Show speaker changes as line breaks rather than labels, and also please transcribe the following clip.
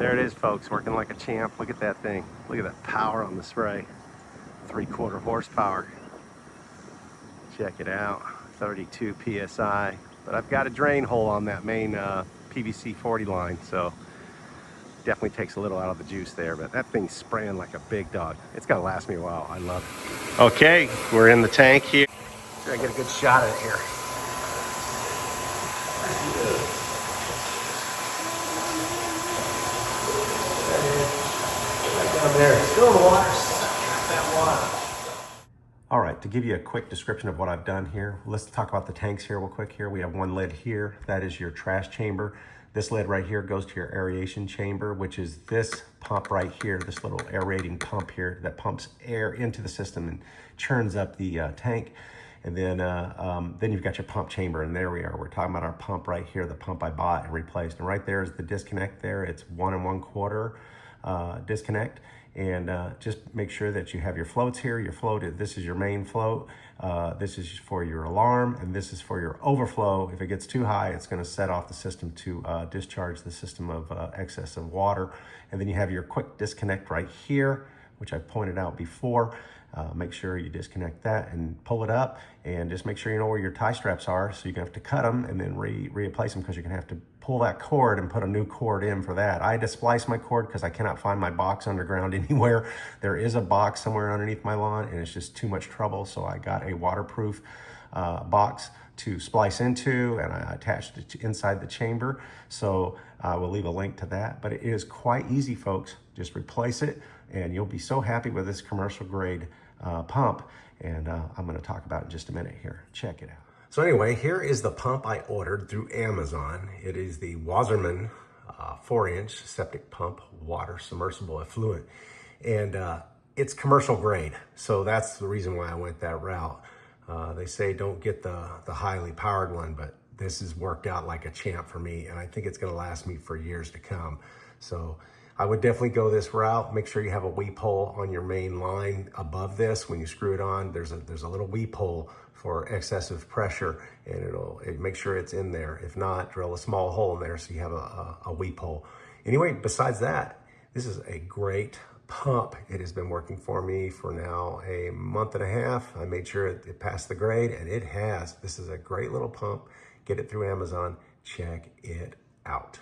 There it is, folks, working like a champ. Look at that thing. Look at that power on the spray. 3/4 horsepower. Check it out, 32 PSI. But I've got a drain hole on that main PVC 40 line, so definitely takes a little out of the juice there, but that thing's spraying like a big dog. It's gonna last me a while. I love it. Okay, we're in the tank here. Try to get a good shot of it here. Right down there, still in the water. That water. All right, to give you a quick description of what I've done here, let's talk about the tanks here real quick here. We have one lid here, that is your trash chamber. This lid right here goes to your aeration chamber, which is this pump right here, this little aerating pump here that pumps air into the system and churns up the tank. And then you've got your pump chamber, and there we are. We're talking about our pump right here, the pump I bought and replaced. And right there is the disconnect there. It's 1 1/4 disconnect. And just make sure that you have your floats here. Your float, this is your main float. This is for your alarm, and this is for your overflow. If it gets too high, it's gonna set off the system to discharge the system of excess of water. And then you have your quick disconnect right here, which I pointed out before. Make sure you disconnect that and pull it up, and just make sure you know where your tie straps are, so you're gonna have to cut them and then replace them, because you're gonna have to pull that cord and put a new cord in for that. I had to splice my cord because I cannot find my box underground anywhere. There is a box somewhere underneath my lawn, and it's just too much trouble, so I got a waterproof box to splice into, and I attached it inside the chamber. So I will leave a link to that, but it is quite easy, folks. Just replace it, and you'll be so happy with this commercial grade pump. And I'm gonna talk about it in just a minute here. Check it out. So anyway, here is the pump I ordered through Amazon. It is the WASSERMANN 4-inch septic pump water submersible effluent. And it's commercial grade. So that's the reason why I went that route. They say don't get the highly powered one, but this has worked out like a champ for me, and I think it's gonna last me for years to come. So I would definitely go this route. Make sure you have a weep hole on your main line above this. When you screw it on, there's a little weep hole for excessive pressure, and it'll make sure it's in there. If not, drill a small hole in there so you have a weep hole. Anyway, besides that, this is a great pump. It has been working for me for now a month and a half. I made sure it passed the grade, and it has. This is a great little pump. Get it through Amazon. Check it out.